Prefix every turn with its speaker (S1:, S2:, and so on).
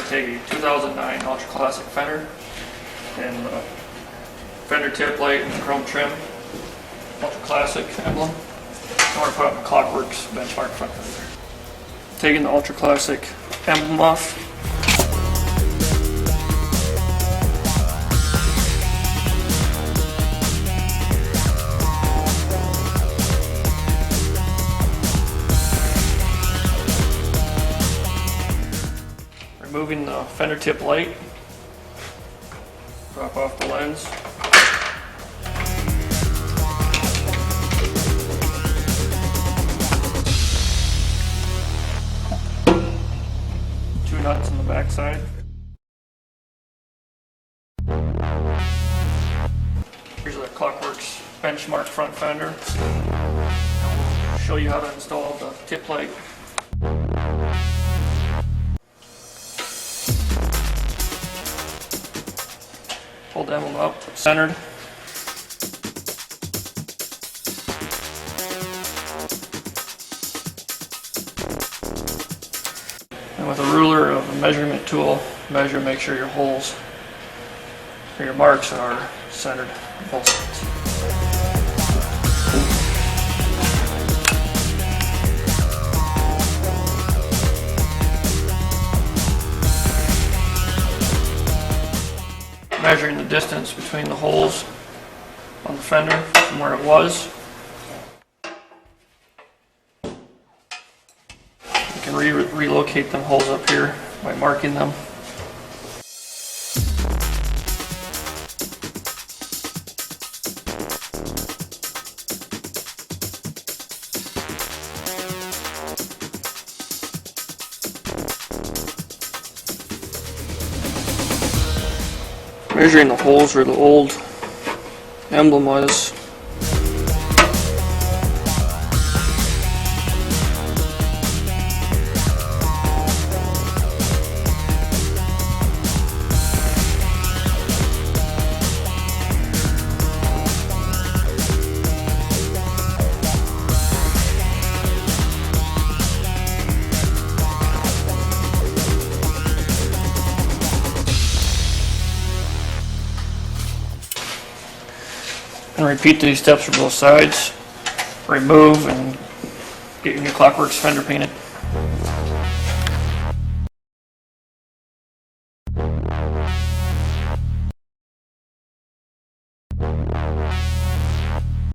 S1: going to take a 2009 Ultra Classic Fender and the Fender tip light and chrome trim, Ultra Classic emblem. I'm going to put on the Klock Werks benchmark front fender. Taking the Ultra Classic emblem off. Removing the fender tip light, drop off the lens. Two nuts on the back side. Here's the Klock Werks benchmark front fender. Show you how to install the tip light. Hold the emblem up, centered. And with a ruler of a measurement tool, measure, make sure your holes or your marks are centered on both sides. Measuring the distance between the holes on the fender from where it was. You can relocate them holes up here by marking them. Measuring the holes where the old emblem was. And repeat these steps for both sides. Remove and get your new Klock Werks fender painted.